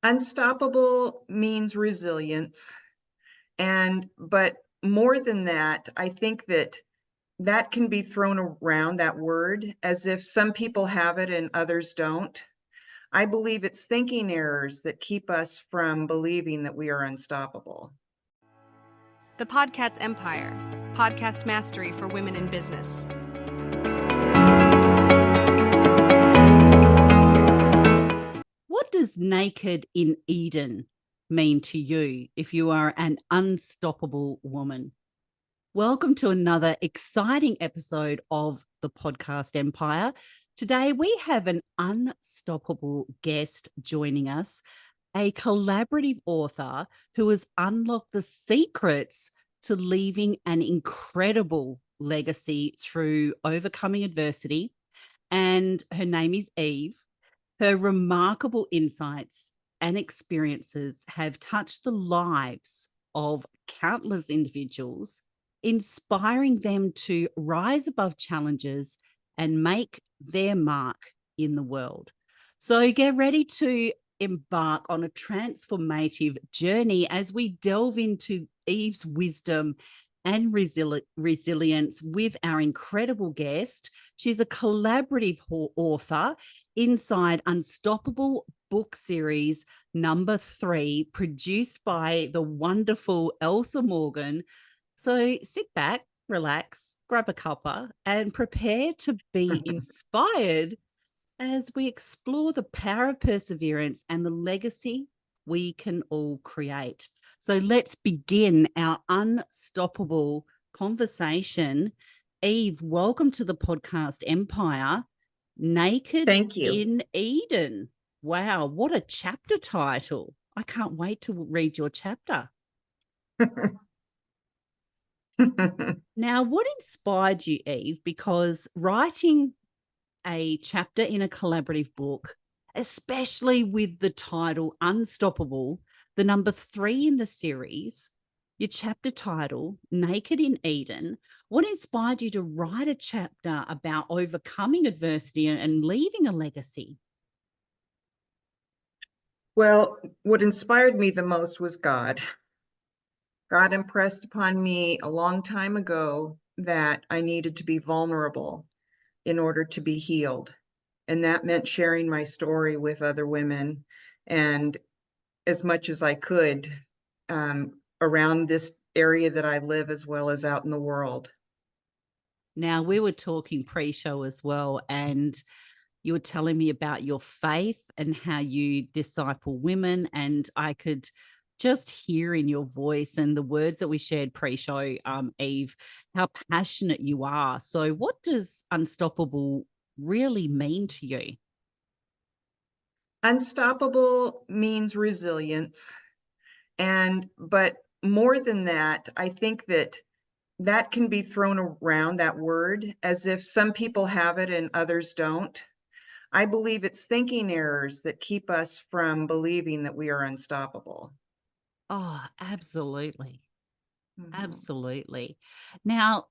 Unstoppable means resilience. But more than that, I think that can be thrown around, that word, as if some people have it and others don't. I believe it's thinking errors that keep us from believing that we are unstoppable. The Podcast Empire, podcast mastery for women in business. What does naked in Eden mean to you if you are an unstoppable woman? Welcome to another exciting episode of the Podcast Empire. Today we have an unstoppable guest joining us, a collaborative author who has unlocked the secrets to leaving an incredible legacy through overcoming adversity. And her name is Eve. Her remarkable insights and experiences have touched the lives of countless individuals, inspiring them to rise above challenges and make their mark in the world. So get ready to embark on a transformative journey as we delve into Eve's wisdom and resilience with our incredible guest. She's a collaborative author inside Unstoppable book series number 3, produced by the wonderful Elsa Morgan. So sit back, relax, grab a cuppa, and prepare to be inspired as we explore the power of perseverance and the legacy we can all create. So let's begin our unstoppable conversation. Eve, welcome to the Podcast Empire. Naked Thank you. in Eden. Wow, what a chapter title. I can't wait to read your chapter. Now, what inspired you, Eve? Because writing a chapter in a collaborative book, especially with the title Unstoppable, the number 3 in the series, your chapter title, Naked in Eden, what inspired you to write a chapter about overcoming adversity and leaving a legacy? Well, what inspired me the most was God. God impressed upon me a long time ago that I needed to be vulnerable in order to be healed. And that meant sharing my story with other women and as much as I could around this area that I live, as well as out in the world. Now, we were talking pre-show as well, and you were telling me about your faith and how you disciple women, and I could just hear in your voice and the words that we shared pre-show, Eve, how passionate you are. So what does unstoppable really mean to you? Unstoppable means resilience. But more than that, I think that can be thrown around, that word, as if some people have it and others don't. I believe it's thinking errors that keep us from believing that we are unstoppable. Oh, absolutely. Mhm. Absolutely. Now,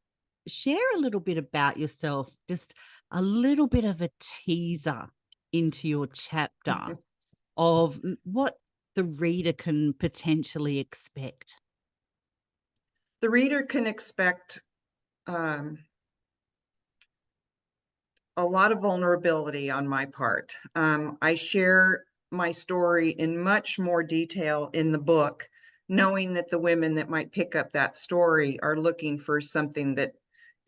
share a little bit about yourself, just a little bit of a teaser into your chapter of what the reader can potentially expect. The reader can expect a lot of vulnerability on my part. I share my story in much more detail in the book, knowing that the women that might pick up that story are looking for something that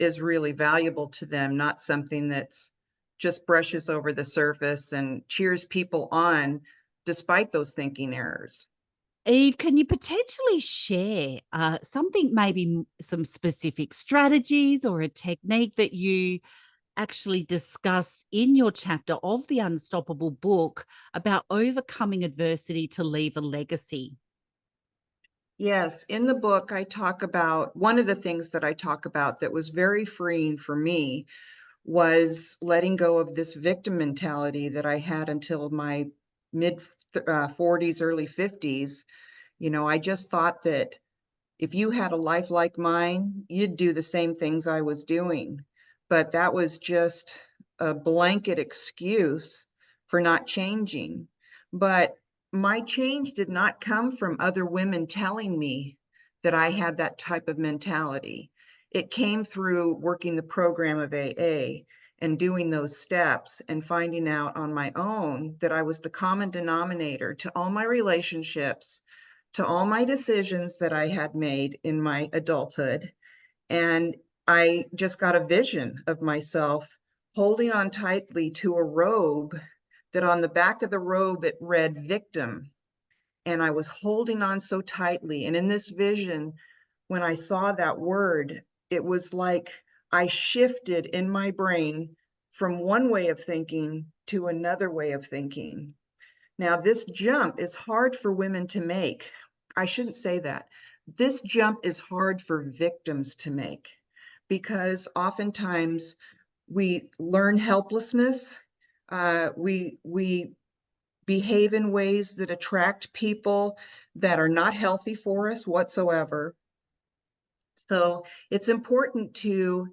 is really valuable to them, not something that's just brushes over the surface and cheers people on despite those thinking errors. Eve, can you potentially share something, maybe some specific strategies or a technique that you actually discuss in your chapter of the Unstoppable book about overcoming adversity to leave a legacy? Yes, in the book, I talk about one of the things that I talk about that was very freeing for me was letting go of this victim mentality that I had until my mid 40s, early 50s. I just thought that if you had a life like mine, you'd do the same things I was doing. But that was just a blanket excuse for not changing. But my change did not come from other women telling me that I had that type of mentality. It came through working the program of AA and doing those steps and finding out on my own that I was the common denominator to all my relationships, to all my decisions that I had made in my adulthood. And I just got a vision of myself holding on tightly to a robe that on the back of the robe it read victim. And I was holding on so tightly. And in this vision, when I saw that word, it was like I shifted in my brain from one way of thinking to another way of thinking. Now, this jump is hard for women to make. I shouldn't say that. This jump is hard for victims to make because oftentimes we learn helplessness. We behave in ways that attract people that are not healthy for us whatsoever. So it's important to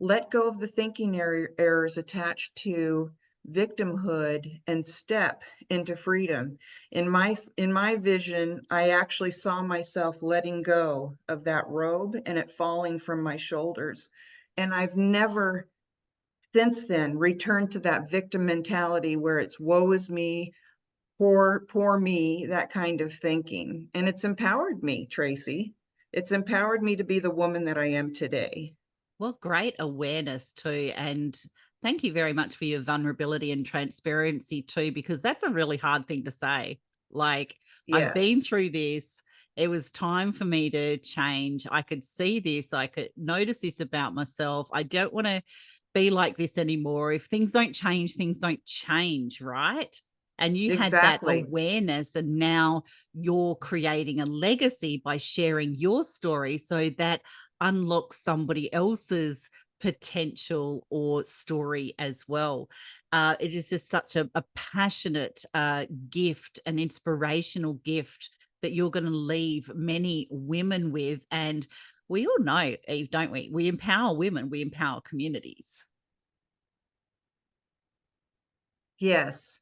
let go of the thinking errors attached to victimhood and step into freedom. In my vision, I actually saw myself letting go of that robe and it falling from my shoulders. And I've never since then returned to that victim mentality where it's woe is me, poor me, that kind of thinking. And it's empowered me, Tracy. It's empowered me to be the woman that I am today. Well, great awareness too. And thank you very much for your vulnerability and transparency too, because that's a really hard thing to say. Like, I've been Yes, through this. It was time for me to change. I could see this. I could notice this about myself. I don't want to be like this anymore. If things don't change, right? And you had that exactly. awareness, and now you're creating a legacy by sharing your story so that unlock somebody else's potential or story as well. It is just such a passionate gift, an inspirational gift that you're going to leave many women with. And we all know, Eve, don't we? We empower women, we empower communities. Yes.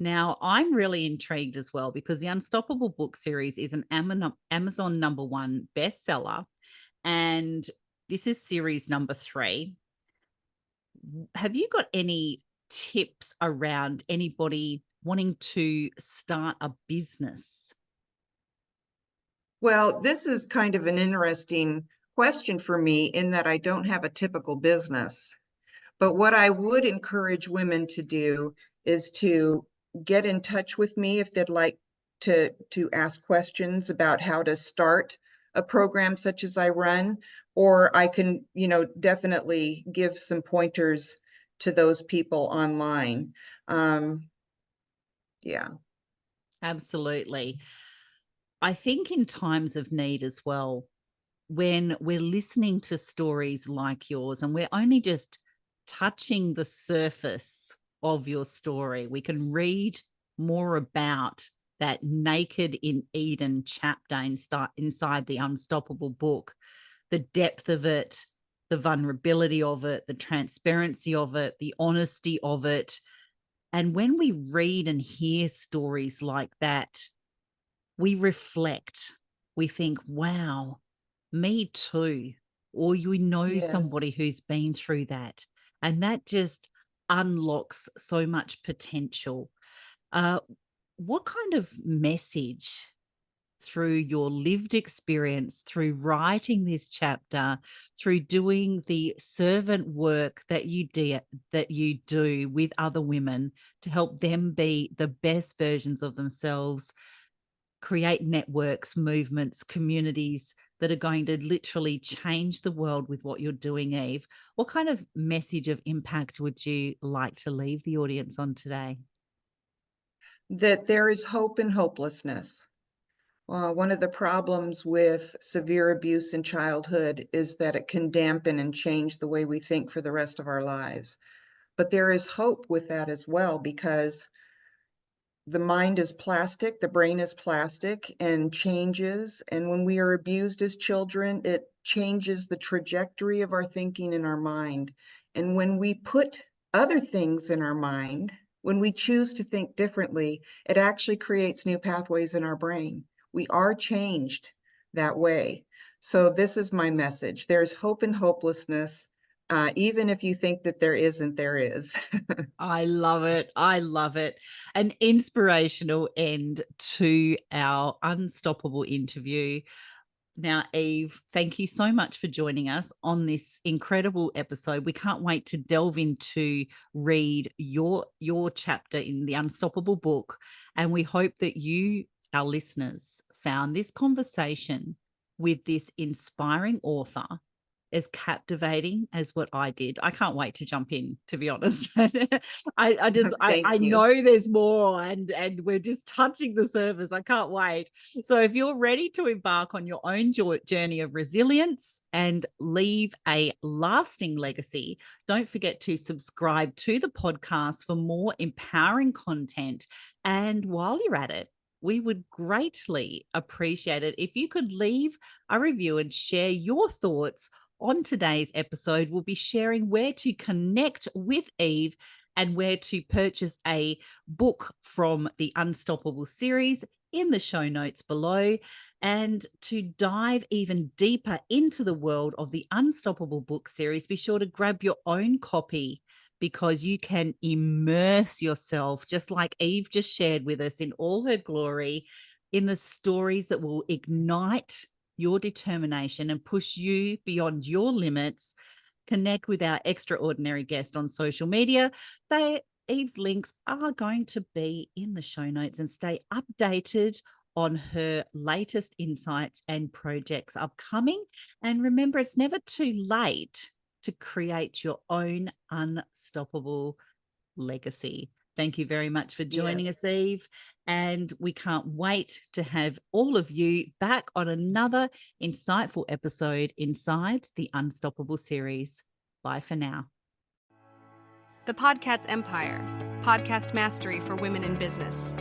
Now, I'm really intrigued as well because the Unstoppable book series is an Amazon #1 bestseller. And this is series number 3. Have you got any tips around anybody wanting to start a business? Well, this is kind of an interesting question for me in that I don't have a typical business. But what I would encourage women to do is to get in touch with me if they'd like to ask questions about how to start a program such as I run, or I can, definitely give some pointers to those people online. Yeah. Absolutely. I think in times of need as well, when we're listening to stories like yours and we're only just touching the surface of your story, we can read more about that naked in Eden chapter inside the Unstoppable book, the depth of it, the vulnerability of it, the transparency of it, the honesty of it. And when we read and hear stories like that, we reflect. We think, wow, me too. Or you know Yes. somebody who's been through that. And that just unlocks so much potential. Uh, what kind of message through your lived experience, through writing this chapter, through doing the servant work that you do with other women to help them be the best versions of themselves, create networks, movements, communities that are going to literally change the world with what you're doing, Eve. What kind of message of impact would you like to leave the audience on today? That there is hope in hopelessness. One of the problems with severe abuse in childhood is that it can dampen and change the way we think for the rest of our lives. But there is hope with that as well because the mind is plastic, the brain is plastic and changes. And when we are abused as children, it changes the trajectory of our thinking in our mind. And when we put other things in our mind, When we choose to think differently, it actually creates new pathways in our brain. We are changed that way. So this is my message. There's hope in hopelessness. Even if you think that there isn't, there is. I love it. I love it. An inspirational end to our unstoppable interview. Now, Eve, thank you so much for joining us on this incredible episode. We can't wait to delve into read your chapter in the Unstoppable book, and we hope that you, our listeners, found this conversation with this inspiring author as captivating as what I did. I can't wait to jump in, to be honest. I Thank you. know there's more, and we're just touching the surface. I can't wait. So if you're ready to embark on your own journey of resilience and leave a lasting legacy, don't forget to subscribe to the podcast for more empowering content. And while you're at it, we would greatly appreciate it if you could leave a review and share your thoughts on today's episode. We'll be sharing where to connect with Eve and where to purchase a book from the Unstoppable series in the show notes below. And to dive even deeper into the world of the Unstoppable book series, be sure to grab your own copy, because you can immerse yourself, just like Eve just shared with us in all her glory, in the stories that will ignite your determination and push you beyond your limits. Connect with our extraordinary guest on social media. Eve's links are going to be in the show notes, and stay updated on her latest insights and projects upcoming. And remember, it's never too late to create your own unstoppable legacy. Thank you very much for joining us, Eve. And we can't wait to have all of you back on another insightful episode inside the Unstoppable series. Bye for now. The Podcast Empire, podcast mastery for women in business.